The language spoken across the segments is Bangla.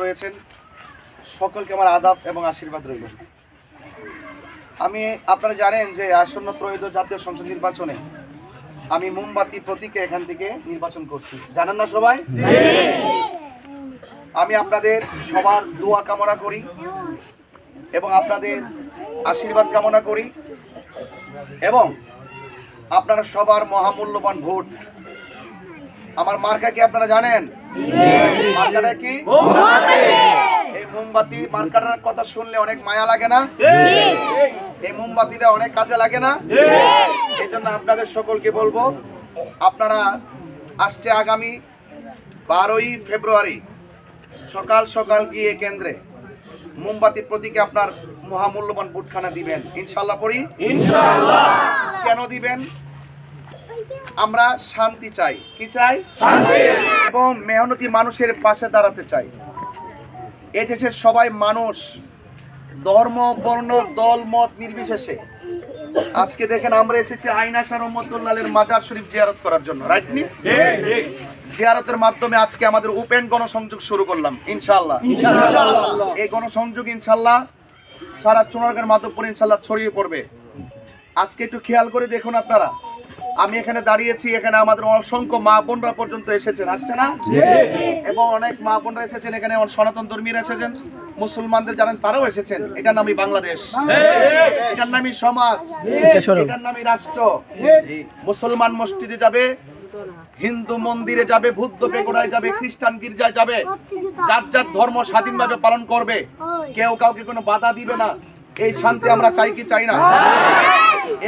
রয়েছেন সকলকে আমার আদাব এবং আশীর্বাদ রইল। আপনারা জানেন যে আসন্ন ত্রয়োদশ জাতীয় সংসদ নির্বাচনে আমি মোমবাতি প্রতীকে এখান থেকে নির্বাচন করছি, জানেন না সবাই? আমি আপনাদের সবার দোয়া কামনা করি এবং আপনাদের আশীর্বাদ কামনা করি এবং আপনারা সবার মহামূল্যবান ভোট। আমার মার্কা কি আপনারা জানেন? মার্কাটা কি? এই মোমবাতি মার্কাটার কথা শুনলে অনেক মায়া লাগে না? এই মোমবাতিটা অনেক কাজে লাগে না? এই জন্য আপনাদের সকলকে বলবো, আপনারা আসছে আগামী 12ই ফেব্রুয়ারি সকাল সকাল গিয়ে কেন্দ্রে মোমবাতি প্রতীকে আপনার মহামূল্যবান ভোটখানা দিবেন। ইনশাল্লাহ পড়ি ইনশাল্লাহ। কেন দিবেন? আমরা শান্তি চাই। কি চাই? শান্তি। এবং মেহনতি মানুষের পাশে দাঁড়াতে চাই। এই দেশের সবাই মানুষ ধর্ম বর্ণ দল মত নির্বিশেষে আজকে দেখেন আমরা এসেছি আইনা শাহ রহমতুল্লাহের মাজার শরীফ জিয়ারত করার জন্য, রাইট নি? জিয়ারতের মাধ্যমে আজকে আমাদের ওপেন গণসংযোগ শুরু করলাম ইনশাআল্লাহ। এই গণসংযোগ ইনশাআল্লাহ সারা চুনারগাঁও মাধবপুর ইনশাআল্লাহ ছড়িয়ে পড়বে। আজকে একটু খেয়াল করে দেখুন আপনারা, আমি এখানে দাঁড়িয়েছি, এখানে আমাদের অসংখ্য মা বোনরা পর্যন্ত এসেছেন, আসছে না? এবং অনেক মা বোনরা এসেছেন, এখানে সনাতন ধর্মীরা এসেছেন, মুসলমানদের জানেন তারাও এসেছেন। এটার নামই বাংলাদেশ, এটার নামই সমাজ, এটার নামই রাষ্ট্র। মুসলমান মসজিদে যাবে, হিন্দু মন্দিরে যাবে, বৌদ্ধ পেগোড়ায় যাবে, খ্রিস্টান গির্জায় যাবে, যার যার ধর্ম স্বাধীনভাবে পালন করবে, কেউ কাউকে কোনো বাধা দিবে না। এই শান্তি আমরা চাই কি চাই না?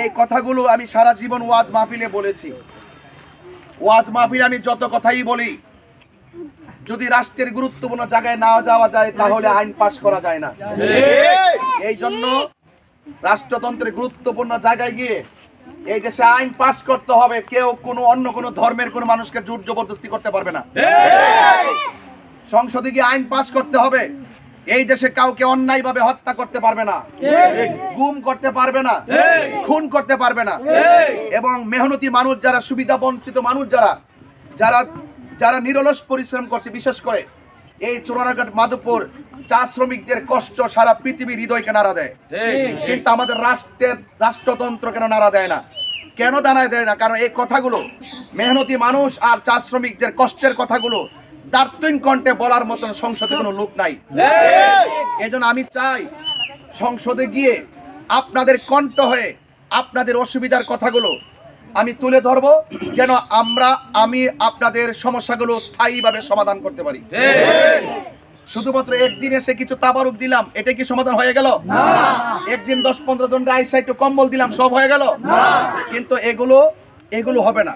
এই কথাগুলো আমি সারা জীবন ওয়াজ মাহফিলে বলেছি। ওয়াজ মাহফিলে আমি যত কথাই বলি, যদি রাষ্ট্রের গুরুত্বপূর্ণ জায়গায় না যাওয়া যায় তাহলে আইন পাস করা যায় না। এই জন্য রাষ্ট্রতন্ত্রের গুরুত্বপূর্ণ জায়গায় গিয়ে এই দেশে আইন পাস করতে হবে। কেউ কোনো অন্য কোনো ধর্মের কোনো মানুষকে জোর জবরদস্তি করতে পারবে না। সংসদে গিয়ে আইন পাস করতে হবে। এই দেশে কাউকে অন্যায়ভাবে হত্যা করতে পারবে না, গুম করতে পারবে না, খুন করতে পারবে না। এবং মেহনতি মানুষ যারা, সুবিধা বঞ্চিত মানুষ যারা যারা যারা নিরলস পরিশ্রম করছে, বিশেষ করে এই চুনারঘাট মাধবপুর চা শ্রমিকদের কষ্ট সারা পৃথিবীর হৃদয়কে নাড়া দেয়। কিন্তু আমাদের রাষ্ট্রতন্ত্র কেন নাড়া দেয় না? কেন দাঁড়ায় দেয় না? কারণ এই কথাগুলো মেহনতি মানুষ আর চা শ্রমিকদের কষ্টের কথাগুলো দার্থহীন কণ্ঠে বলার মতন সংসদে কোনো লোক নাই। এই জন্য আমি চাই সংসদে গিয়ে আপনাদের কণ্ঠ হয়ে আপনাদের অসুবিধার কথাগুলো আমি তুলে ধরবো, যেন আমি আপনাদের সমস্যাগুলো স্থায়ীভাবে সমাধান করতে পারি। শুধুমাত্র একদিন এসে কিছু তাবারুক দিলাম, এটা কি সমাধান হয়ে গেল? একদিন 10-15 জন আইসা একটু কম্বল দিলাম, সব হয়ে গেল? কিন্তু এগুলো হবে না।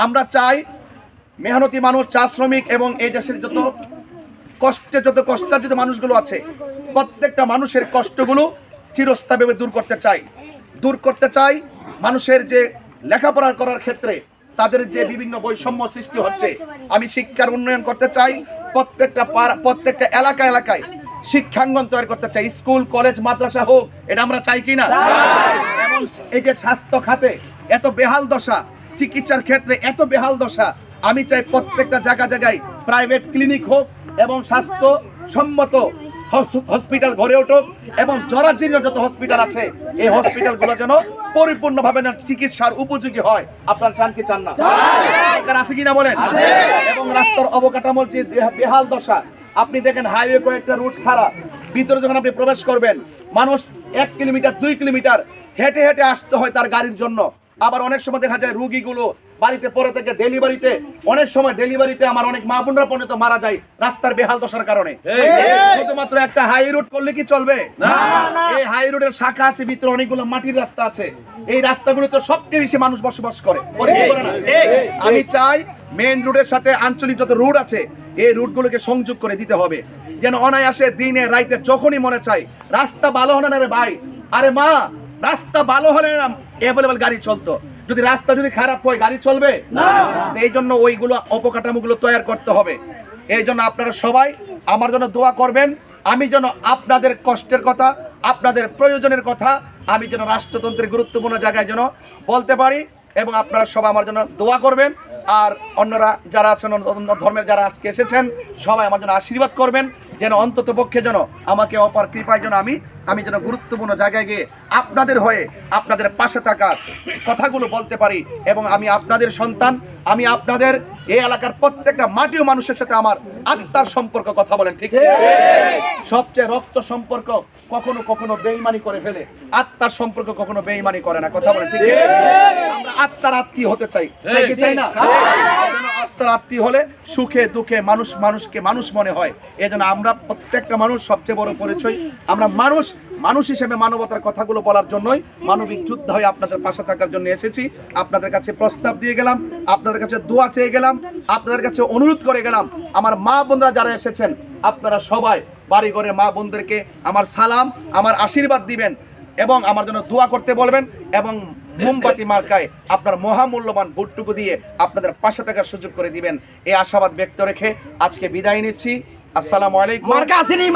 আমরা চাই মেহনতি মানুষ, চা শ্রমিক এবং এই দেশের যত কষ্টার্জিত মানুষগুলো আছে, প্রত্যেকটা মানুষের কষ্টগুলো চিরস্থায়ীভাবে দূর করতে চাই। মানুষের যে লেখাপড়া করার ক্ষেত্রে তাদের যে বিভিন্ন বৈষম্য সৃষ্টি হচ্ছে, আমি শিক্ষার উন্নয়ন করতে চাই। প্রত্যেকটা এলাকায় শিক্ষাঙ্গন তৈরি করতে চাই। স্কুল কলেজ মাদ্রাসা হোক, এটা আমরা চাই কি না? এবং এই যে স্বাস্থ্য খাতে এত বেহাল দশা, চিকিৎসার ক্ষেত্রে এত বেহাল দশা, আমি চাই প্রত্যেকটা জায়গায় প্রাইভেট ক্লিনিক হোক এবং স্বাস্থ্য সম্মত হসপিটাল গড়ে উঠুক। এবং জরাজীর্ণ যত হসপিটাল আছে, এই হসপিটালগুলো যেন পরিপূর্ণভাবে চিকিৎসার উপযোগী হয়। আপনারা চান কি চান না? আছে কিনা বলেন? এবং রাস্তার অবকাঠামোর যে বেহাল দশা, আপনি দেখেন হাইওয়ে কয়েকটা রুট ছাড়া ভিতরে যখন আপনি প্রবেশ করবেন, মানুষ 1 কিলোমিটার 2 কিলোমিটার হেঁটে হেঁটে আসতে হয় তার গাড়ির জন্য। আবার অনেক সময় দেখা যায় রুগীগুলো বাড়িতে পড়ে থেকে ডেলিভারিতে, অনেক সময় ডেলিভারিতে আমার অনেক মা বোনরা পর্যন্ত মারা যায় রাস্তার বেহাল দশার কারণে। শুধুমাত্র একটা হাই রোড করলে কি চলবে? এই হাই রোডের শাখা আছে, ভিতরে অনেকগুলো মাটির রাস্তা আছে। এই রাস্তাগুলোতে সবচেয়ে বেশি মানুষ বসবাস করে। আমি চাই মেইন রোডের সাথে আঞ্চলিক যত রুট আছে, এই রুটগুলোকে সংযোগ করে দিতে হবে, যেন অনায়াসে দিনে রাইতে যখনই মনে চাই। রাস্তা ভালো হলে না রে ভাই, আরে মা, রাস্তা ভালো হলে না অ্যাভেলেবল গাড়ি চলতো। যদি রাস্তা যদি খারাপ হয়, গাড়ি চলবে না। এই জন্য ওইগুলো অবকাঠামোগুলো তৈরি করতে হবে। এই জন্য আপনারা সবাই আমার জন্য দোয়া করবেন, আমি যেন আপনাদের কষ্টের কথা, আপনাদের প্রয়োজনের কথা আমি যেন রাষ্ট্রতন্ত্রের গুরুত্বপূর্ণ জায়গায় যেন বলতে পারি। এবং আপনারা সবাই আমার জন্য দোয়া করবেন। আর অন্যরা যারা আছেন, অন্য ধর্মের যারা আজকে এসেছেন, সবাই আমার জন্য আশীর্বাদ করবেন। যেন অন্তত পক্ষে যেন আমাকে অপার কৃপায় যেন আমি যেন গুরুত্বপূর্ণ জায়গায় গিয়ে আপনাদের হয়ে আপনাদের পাশে থাকার কথাগুলো বলতে পারি, এবং আমি আপনাদের সন্তান, আমি আপনাদের এই এলাকার প্রত্যেকটা মাটি ও মানুষের সাথে আমার আত্মার সম্পর্ক, কথা বলেন ঠিক কি? সবচেয়ে রক্ত সম্পর্ক কখনো কখনো বেঈমানি করে ফেলে, আত্মার সম্পর্ক কখনো বেঈমানি করে না, কথা বলেন ঠিক কি? আমরা আত্মার আত্মীয় হতে চাই, তাই কি চাই না? আত্মার আত্মীয় হলে সুখে দুঃখে মানুষকে মানুষ মনে হয়। এজন্য আমরা প্রত্যেকটা মানুষ, সবচেয়ে বড় পরিচয় আমরা মানুষ হিসেবে মানবতার কথাগুলো বলার জন্যই মানবিক যুদ্ধ হয়ে আপনাদের পাশে থাকার জন্য এসেছি। আপনাদের কাছে প্রস্তাব দিয়ে গেলাম, আপনাদের কাছে দোয়া চেয়ে গেলাম, আপনাদের কাছে অনুরোধ করে গেলাম, আমার মা বোনরা যারা এসেছেন আপনারা সবাই বাড়ি ঘরে মা বোনদেরকে আমার সালাম, আমার আশীর্বাদ দিবেন এবং আমার জন্য দোয়া করতে বলবেন, এবং মোমবাতি মার্কায় আপনার মহামূল্যবান ভোটটুকু দিয়ে আপনাদের পাশে থাকার সুযোগ করে দিবেন, এই আশাবাদ ব্যক্ত রেখে আজকে বিদায় নিচ্ছি। আসসালামু আলাইকুম। মার্কা আসেনি